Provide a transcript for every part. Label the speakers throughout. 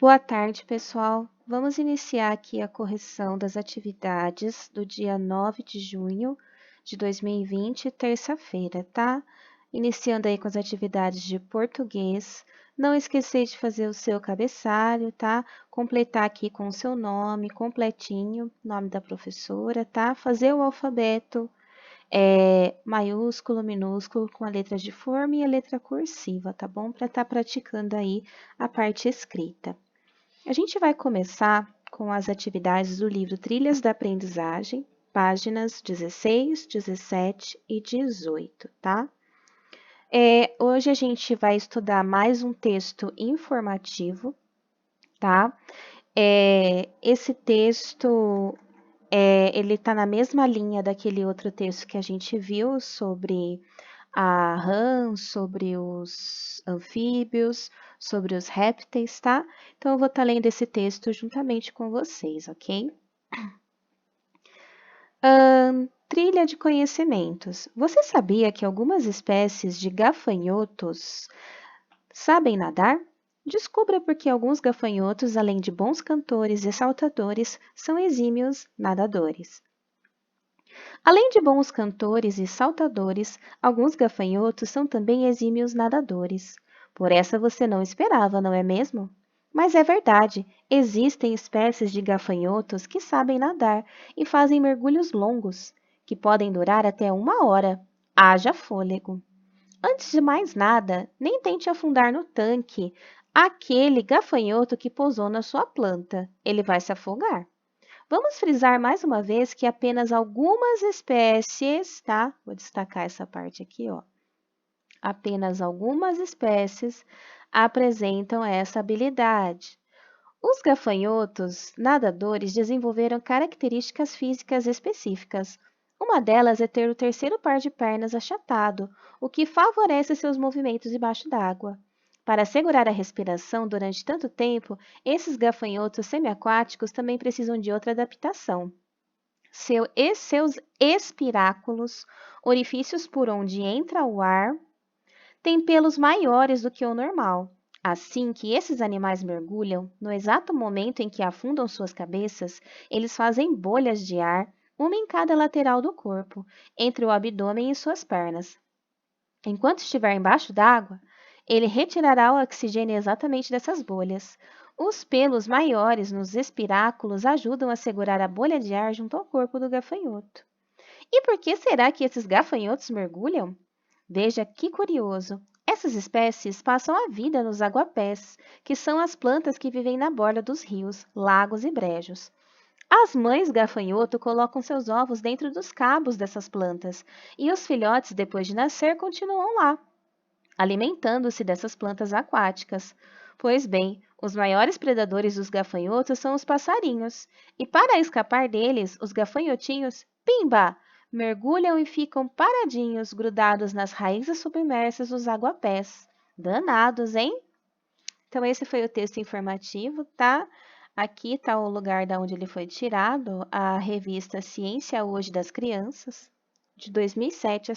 Speaker 1: Boa tarde, pessoal. Vamos iniciar aqui a correção das atividades do dia 9 de junho de 2020, terça-feira, tá? Iniciando aí com as atividades de português. Não esquecer de fazer o seu cabeçalho, tá? Completar aqui com o seu nome completinho, nome da professora, tá? Fazer o alfabeto maiúsculo, minúsculo, com a letra de forma e a letra cursiva, tá bom? Para estar praticando aí a parte escrita. A gente vai começar com as atividades do livro Trilhas da Aprendizagem, páginas 16, 17 e 18, tá? Hoje a gente vai estudar mais um texto informativo, tá? Esse texto, ele está na mesma linha daquele outro texto que a gente viu sobre a rã, sobre os anfíbios, sobre os répteis, tá? Então, eu vou estar lendo esse texto juntamente com vocês, ok? Trilha de conhecimentos. Você sabia que algumas espécies de gafanhotos sabem nadar? Descubra por que alguns gafanhotos, além de bons cantores e saltadores, são exímios nadadores. Além de bons cantores e saltadores, alguns gafanhotos são também exímios nadadores. Por essa você não esperava, não é mesmo? Mas é verdade, existem espécies de gafanhotos que sabem nadar e fazem mergulhos longos, que podem durar até 1 hora. Haja fôlego. Antes de mais nada, nem tente afundar no tanque aquele gafanhoto que pousou na sua planta. Ele vai se afogar. Vamos frisar mais uma vez que apenas algumas espécies, tá? Vou destacar essa parte aqui, ó. Apenas algumas espécies apresentam essa habilidade. Os gafanhotos nadadores desenvolveram características físicas específicas. Uma delas é ter o terceiro par de pernas achatado, o que favorece seus movimentos debaixo d'água. Para segurar a respiração durante tanto tempo, esses gafanhotos semiaquáticos também precisam de outra adaptação. Seus espiráculos, orifícios por onde entra o ar, têm pelos maiores do que o normal. Assim que esses animais mergulham, no exato momento em que afundam suas cabeças, eles fazem bolhas de ar, uma em cada lateral do corpo, entre o abdômen e suas pernas. Enquanto estiver embaixo d'água, ele retirará o oxigênio exatamente dessas bolhas. Os pelos maiores nos espiráculos ajudam a segurar a bolha de ar junto ao corpo do gafanhoto. E por que será que esses gafanhotos mergulham? Veja que curioso! Essas espécies passam a vida nos aguapés, que são as plantas que vivem na borda dos rios, lagos e brejos. As mães gafanhoto colocam seus ovos dentro dos cabos dessas plantas, e os filhotes, depois de nascer, continuam lá, alimentando-se dessas plantas aquáticas. Pois bem, os maiores predadores dos gafanhotos são os passarinhos, e para escapar deles, os gafanhotinhos, pimba, mergulham e ficam paradinhos, grudados nas raízes submersas dos aguapés. Danados, hein? Então, esse foi o texto informativo, tá? Aqui está o lugar da onde ele foi tirado, a revista Ciência Hoje das Crianças, de 2007,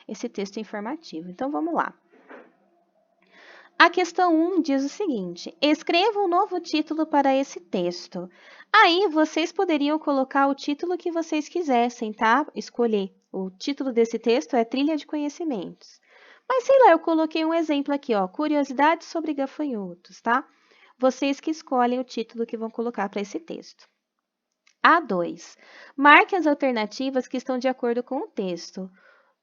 Speaker 1: esse texto informativo. Então, vamos lá. A questão 1 diz o seguinte: escreva um novo título para esse texto. Aí, vocês poderiam colocar o título que vocês quisessem, tá? Escolher. O título desse texto é Trilha de Conhecimentos. Mas, sei lá, eu coloquei um exemplo aqui, ó, Curiosidades sobre gafanhotos, tá? Vocês que escolhem o título que vão colocar para esse texto. A2. Marque as alternativas que estão de acordo com o texto.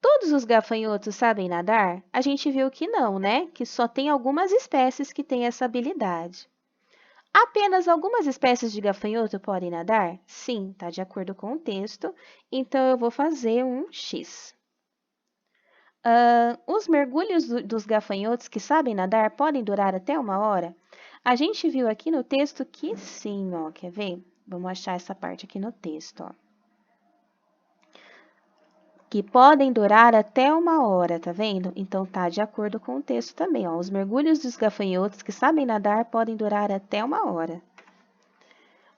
Speaker 1: Todos os gafanhotos sabem nadar? A gente viu que não, né? Que só tem algumas espécies que têm essa habilidade. Apenas algumas espécies de gafanhoto podem nadar? Sim, está de acordo com o texto. Então, eu vou fazer um X. Os mergulhos dos gafanhotos que sabem nadar podem durar até 1 hora? A gente viu aqui no texto que sim, ó. Quer ver? Vamos achar essa parte aqui no texto, ó. Que podem durar até 1 hora, tá vendo? Então, tá de acordo com o texto também, ó. Os mergulhos dos gafanhotos que sabem nadar podem durar até 1 hora.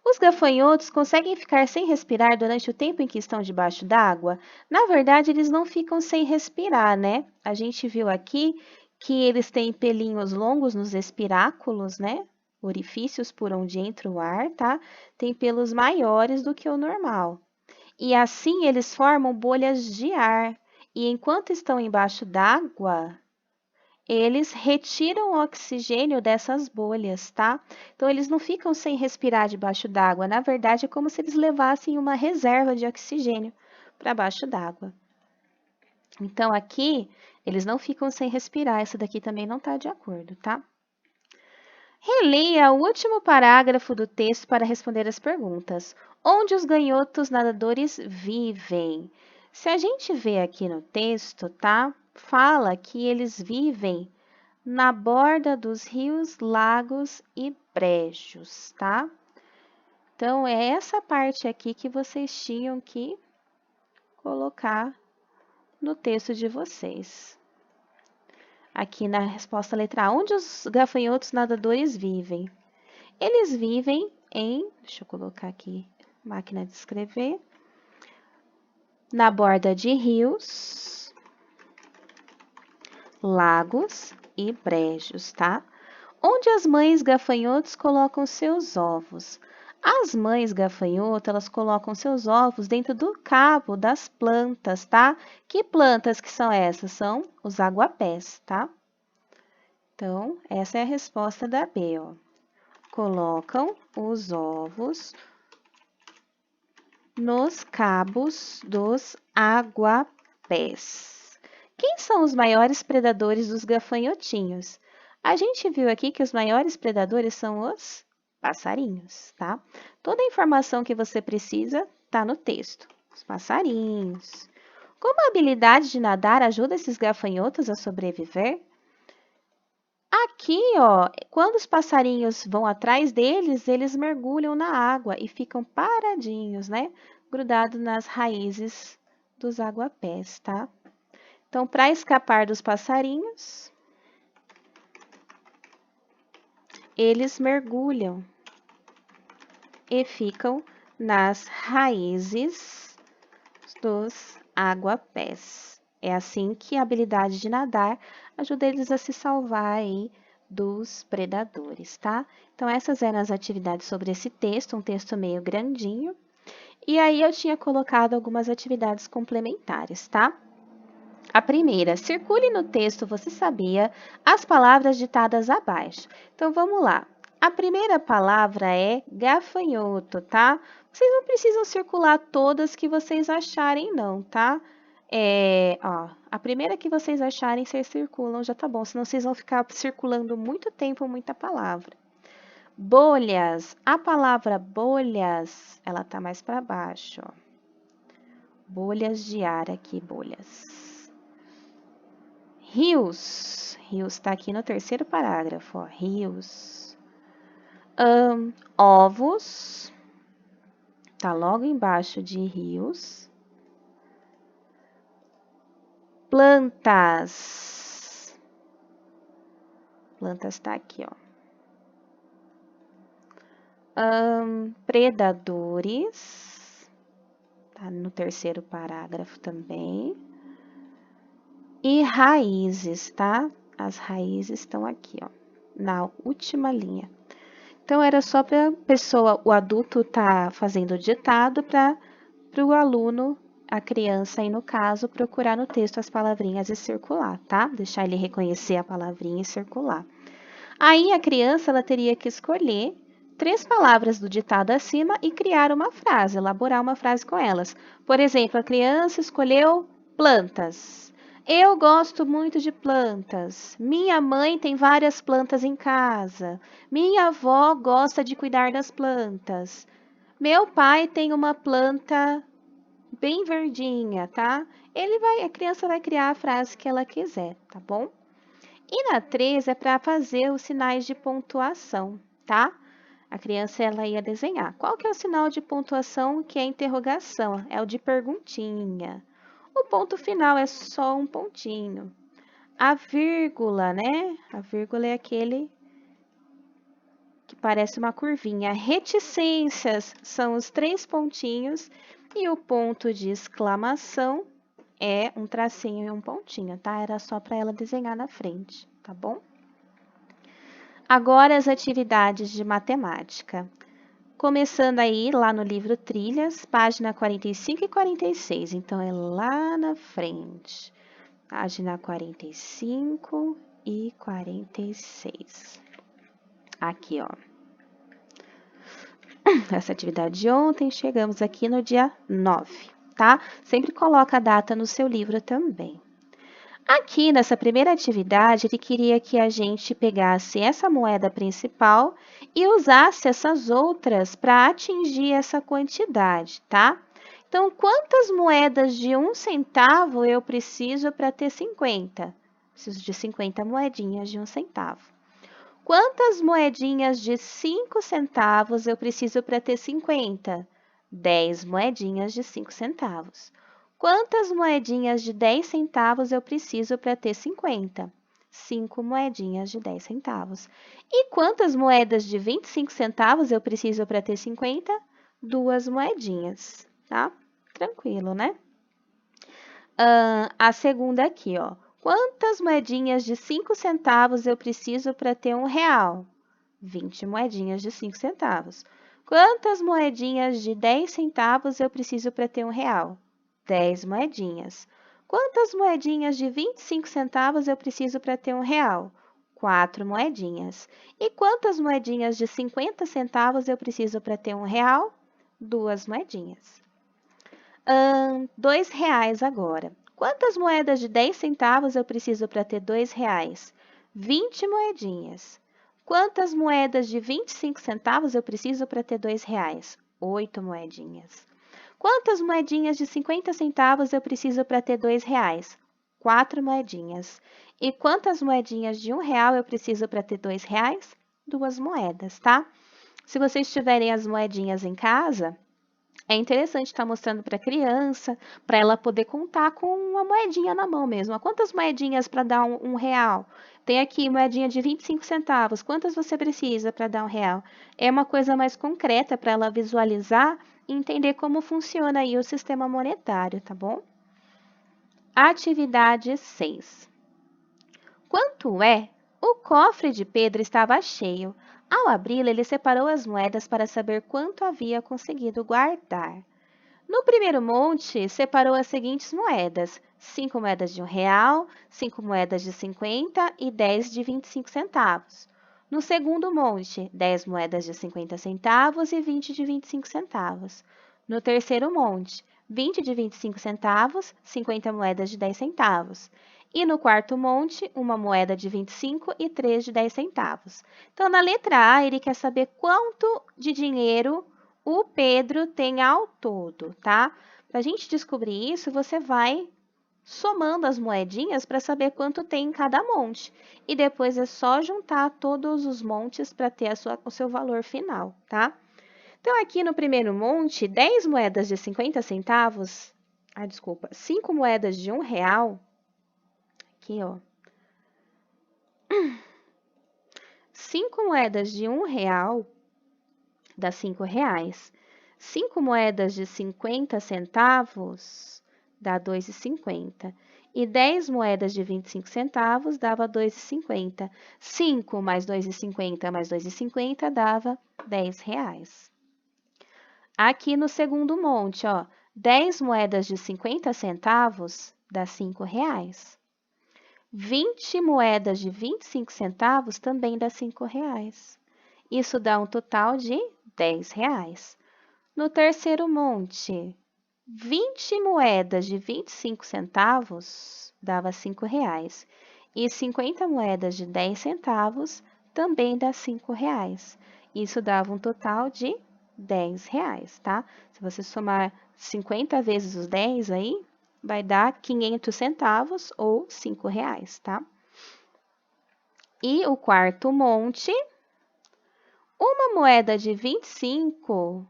Speaker 1: Os gafanhotos conseguem ficar sem respirar durante o tempo em que estão debaixo d'água? Na verdade, eles não ficam sem respirar, né? A gente viu aqui que eles têm pelinhos longos nos espiráculos, né? orifícios por onde entra o ar, tá? Tem pelos maiores do que o normal. E assim eles formam bolhas de ar. E enquanto estão embaixo d'água, eles retiram o oxigênio dessas bolhas, tá? Então, eles não ficam sem respirar debaixo d'água. Na verdade, é como se eles levassem uma reserva de oxigênio para baixo d'água. Então, aqui, eles não ficam sem respirar. Essa daqui também não está de acordo, tá? Releia o último parágrafo do texto para responder as perguntas. Onde os ganhotos nadadores vivem? Se a gente vê aqui no texto, tá? Fala que eles vivem na borda dos rios, lagos e brejos, tá? Então, é essa parte aqui que vocês tinham que colocar no texto de vocês. Aqui na resposta letra A, onde os gafanhotos nadadores vivem? Eles vivem em, deixa eu colocar aqui, máquina de escrever, na borda de rios, lagos e brejos, tá? Onde as mães gafanhotos colocam seus ovos? As mães gafanhoto, elas colocam seus ovos dentro do cabo das plantas, tá? Que plantas que são essas? São os aguapés, tá? Então, essa é a resposta da B, ó. Colocam os ovos nos cabos dos aguapés. Quem são os maiores predadores dos gafanhotinhos? A gente viu aqui que os maiores predadores são os passarinhos, tá? Toda a informação que você precisa está no texto. Os passarinhos. Como a habilidade de nadar ajuda esses gafanhotos a sobreviver? Aqui, ó, quando os passarinhos vão atrás deles, eles mergulham na água e ficam paradinhos, né? Grudados nas raízes dos aguapés, tá? Então, para escapar dos passarinhos, eles mergulham e ficam nas raízes dos aguapés. É assim que a habilidade de nadar ajuda eles a se salvar aí dos predadores, tá? Então, essas eram as atividades sobre esse texto, um texto meio grandinho. E aí, eu tinha colocado algumas atividades complementares, tá? A primeira, circule no texto, você sabia, as palavras ditadas abaixo. Então, vamos lá. A primeira palavra é gafanhoto, tá? Vocês não precisam circular todas que vocês acharem, não, tá? A primeira que vocês acharem, vocês circulam, já tá bom, senão vocês vão ficar circulando muito tempo, muita palavra. Bolhas, a palavra bolhas, ela tá mais para baixo, ó. Bolhas de ar aqui, bolhas. Rios, rios tá aqui no terceiro parágrafo, ó, rios. Ovos, tá logo embaixo de rios. Plantas, plantas tá aqui, ó. Predadores, tá no terceiro parágrafo também. E raízes, tá? As raízes estão aqui, ó, na última linha. Então, era só para a pessoa, o adulto tá fazendo o ditado para o aluno, a criança aí no caso, procurar no texto as palavrinhas e circular, tá? Deixar ele reconhecer a palavrinha e circular. Aí, a criança, ela teria que escolher 3 palavras do ditado acima e criar uma frase, elaborar uma frase com elas. Por exemplo, a criança escolheu plantas. Eu gosto muito de plantas. Minha mãe tem várias plantas em casa. Minha avó gosta de cuidar das plantas. Meu pai tem uma planta bem verdinha, tá? A criança vai criar a frase que ela quiser, tá bom? E na 3 é para fazer os sinais de pontuação, tá? A criança ela ia desenhar. Qual que é o sinal de pontuação que é interrogação? É o de perguntinha. O ponto final é só um pontinho. A vírgula, né? A vírgula é aquele que parece uma curvinha. Reticências são os 3 pontinhos e o ponto de exclamação é um tracinho e um pontinho, tá? Era só para ela desenhar na frente, tá bom? Agora as atividades de matemática. Começando aí lá no livro Trilhas, página 45 e 46. Então, é lá na frente. Página 45 e 46. Aqui, ó. Essa atividade de ontem, chegamos aqui no dia 9, tá? Sempre coloca a data no seu livro também. Aqui, nessa primeira atividade, ele queria que a gente pegasse essa moeda principal e usasse essas outras para atingir essa quantidade, tá? Então, quantas moedas de 1 centavo eu preciso para ter 50? Preciso de 50 moedinhas de 1 centavo. Quantas moedinhas de 5 centavos eu preciso para ter 50? 10 moedinhas de 5 centavos. Quantas moedinhas de 10 centavos eu preciso para ter 50? 5 moedinhas de 10 centavos. E quantas moedas de 25 centavos eu preciso para ter 50? 2 moedinhas, tá? Tranquilo, né? A segunda aqui, ó. Quantas moedinhas de 5 centavos eu preciso para ter R$1? 20 moedinhas de 5 centavos. Quantas moedinhas de 10 centavos eu preciso para ter R$1? 10 moedinhas. Quantas moedinhas de 25 centavos eu preciso para ter R$1? 4 moedinhas. E quantas moedinhas de 50 centavos eu preciso para ter R$1? 2 moedinhas. R$2 agora. Quantas moedas de 10 centavos eu preciso para ter R$2? 20 moedinhas. Quantas moedas de 25 centavos eu preciso para ter R$2? 8 moedinhas. Quantas moedinhas de 50 centavos eu preciso para ter R$2? 4 moedinhas. E quantas moedinhas de R$1 eu preciso para ter R$2? 2 moedas, tá? Se vocês tiverem as moedinhas em casa, é interessante estar mostrando para a criança, para ela poder contar com uma moedinha na mão mesmo. Quantas moedinhas para dar R$1? Tem aqui moedinha de 25 centavos. Quantas você precisa para dar R$1? É uma coisa mais concreta para ela visualizar e entender como funciona aí o sistema monetário, tá bom? Atividade 6. Quanto é? O cofre de Pedro estava cheio. Ao abri-lo, ele separou as moedas para saber quanto havia conseguido guardar. No primeiro monte, separou as seguintes moedas: 5 moedas de R$1, 5 moedas de 50 e 10 de 25 centavos. No segundo monte, 10 moedas de 50 centavos e 20 de 25 centavos. No terceiro monte, 20 de 25 centavos, 50 moedas de 10 centavos. E no quarto monte, uma moeda de 25 e 3 de 10 centavos. Então, na letra A, ele quer saber quanto de dinheiro o Pedro tem ao todo, tá? Para a gente descobrir isso, você vai somando as moedinhas para saber quanto tem em cada monte. E depois é só juntar todos os montes para ter o seu valor final, tá? Então, aqui no primeiro monte, 10 moedas de 50 centavos, 5 moedas de R$1, aqui, ó. 5 moedas de R$1 dá R$5. 5 moedas de 50 centavos dá R$2,50. E 10 moedas de 25 centavos dava R$2,50. 5 mais R$2,50 mais R$2,50 dava R$10. Aqui no segundo monte, ó, 10 moedas de 50 centavos dá R$5. 20 moedas de 25 centavos também dá R$5. Isso dá um total de R$10. No terceiro monte, 20 moedas de 25 centavos dava R$5. E 50 moedas de 10 centavos também dá R$5. Isso dava um total de R$10, tá? Se você somar 50 vezes os 10 aí, vai dar 500 centavos ou R$5, tá? E o quarto monte, uma moeda de 25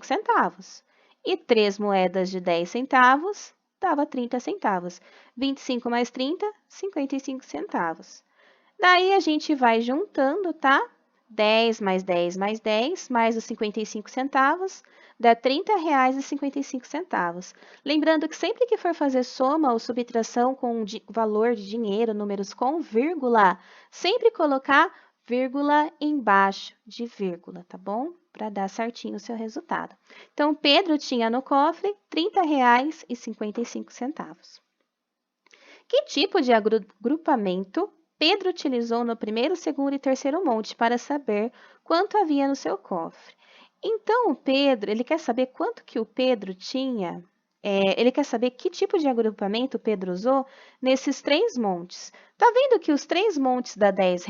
Speaker 1: centavos. E 3 moedas de 10 centavos dava 30 centavos. 25 mais 30, 55 centavos. Daí a gente vai juntando, tá? 10 mais 10 mais 10, mais os 55 centavos, dá R$30,55. Lembrando que sempre que for fazer soma ou subtração com valor de dinheiro, números com vírgula, sempre colocar vírgula embaixo de vírgula, tá bom? Para dar certinho o seu resultado. Então, Pedro tinha no cofre R$ 30,55. Que tipo de agrupamento Pedro utilizou no primeiro, segundo e terceiro monte para saber quanto havia no seu cofre? Então, o Pedro, ele quer saber quanto que o Pedro tinha, ele quer saber que tipo de agrupamento o Pedro usou nesses 3 montes. Tá vendo que os 3 montes dá R$ 10?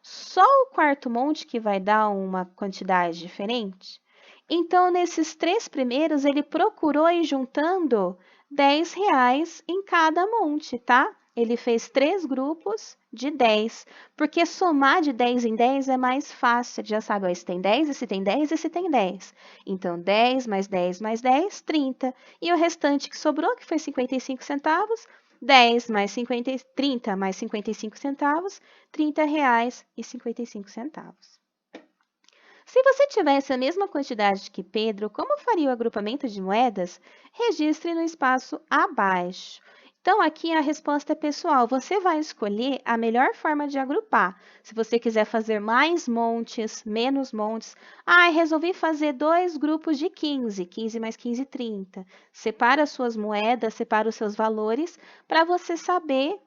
Speaker 1: Só o quarto monte que vai dar uma quantidade diferente? Então, nesses 3 primeiros, ele procurou ir juntando R$ 10 em cada monte, tá? Ele fez 3 grupos de 10, porque somar de 10 em 10 é mais fácil. Já sabe, ó, esse tem 10, esse tem 10, esse tem 10. Então, 10 mais 10 mais 10, 30. E o restante que sobrou, que foi 55 centavos, 10 mais 50, 30 mais 55 centavos, R$ 30,55. Se você tivesse a mesma quantidade que Pedro, como faria o agrupamento de moedas? Registre no espaço abaixo. Então, aqui a resposta é pessoal. Você vai escolher a melhor forma de agrupar. Se você quiser fazer mais montes, menos montes. Resolvi fazer 2 grupos de 15. 15 mais 15, 30. Separa as suas moedas, separa os seus valores, para você saber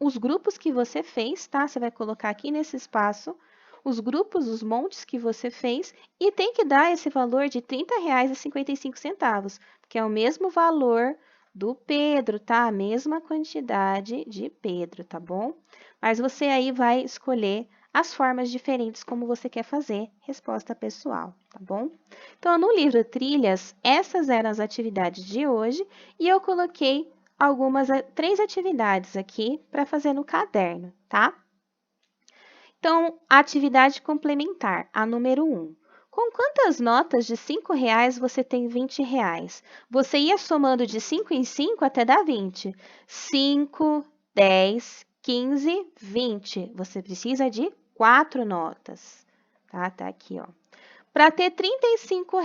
Speaker 1: os grupos que você fez, tá? Você vai colocar aqui nesse espaço os grupos, os montes que você fez e tem que dar esse valor de R$ 30,55, que é o mesmo valor do Pedro, tá? A mesma quantidade de Pedro, tá bom? Mas você aí vai escolher as formas diferentes como você quer fazer, resposta pessoal, tá bom? Então, no livro Trilhas, essas eram as atividades de hoje e eu coloquei 3 atividades aqui para fazer no caderno, tá? Então, a atividade complementar, a número 1. Com quantas notas de R$ 5 você tem R$ 20? Você ia somando de 5 em 5 até dar 20. 5, 10, 15, 20. Você precisa de 4 notas. Tá aqui, ó. Para ter R$ 35,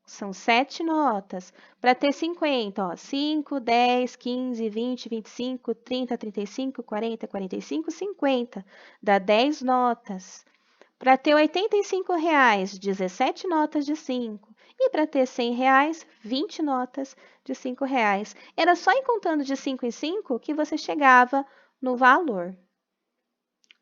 Speaker 1: são 7 notas. Para ter 50, ó, 5, 10, 15, 20, 25, 30, 35, 40, 45, 50. Dá 10 notas. Para ter R$ 85, 17 notas de 5. E para ter R$ 100, 20 notas de R$ 5. Era só ir contando de 5 em 5 que você chegava no valor.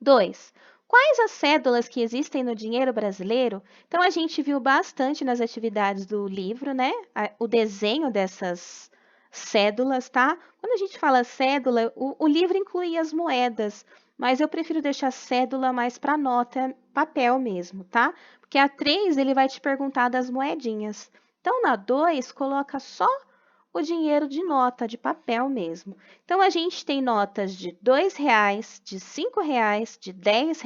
Speaker 1: 2. Quais as cédulas que existem no dinheiro brasileiro? Então, a gente viu bastante nas atividades do livro, né? O desenho dessas cédulas, tá? Quando a gente fala cédula, o livro inclui as moedas, mas eu prefiro deixar cédula mais para nota, papel mesmo, tá? Porque a 3 ele vai te perguntar das moedinhas. Então, na 2, coloca só o dinheiro de nota, de papel mesmo. Então, a gente tem notas de R$ 2, de R$ 5, de R$ 10,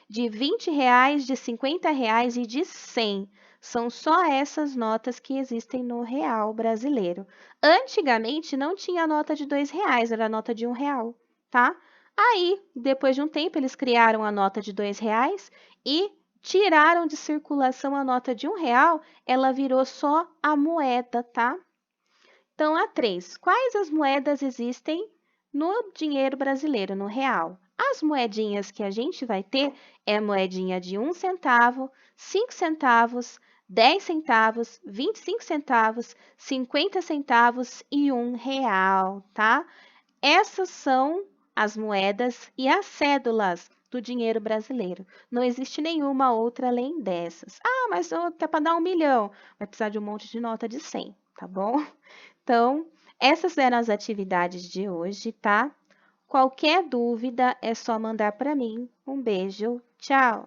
Speaker 1: de R$ 20, de R$ 50 e de 100. São só essas notas que existem no real brasileiro. Antigamente, não tinha nota de R$ 2, era nota de R$ 1, tá? Aí, depois de um tempo, eles criaram a nota de R$ 2 e tiraram de circulação a nota de R$ 1, ela virou só a moeda, tá? Então, a 3. Quais as moedas existem no dinheiro brasileiro, no real? As moedinhas que a gente vai ter é a moedinha de 1 centavo, 5 centavos, 10 centavos, 25 centavos, 50 centavos e R$ 1, tá? Essas são as moedas e as cédulas do dinheiro brasileiro. Não existe nenhuma outra além dessas. Mas até para dar 1 milhão, vai precisar de um monte de nota de 100, tá bom? Então, essas eram as atividades de hoje, tá? Qualquer dúvida é só mandar para mim. Um beijo, tchau!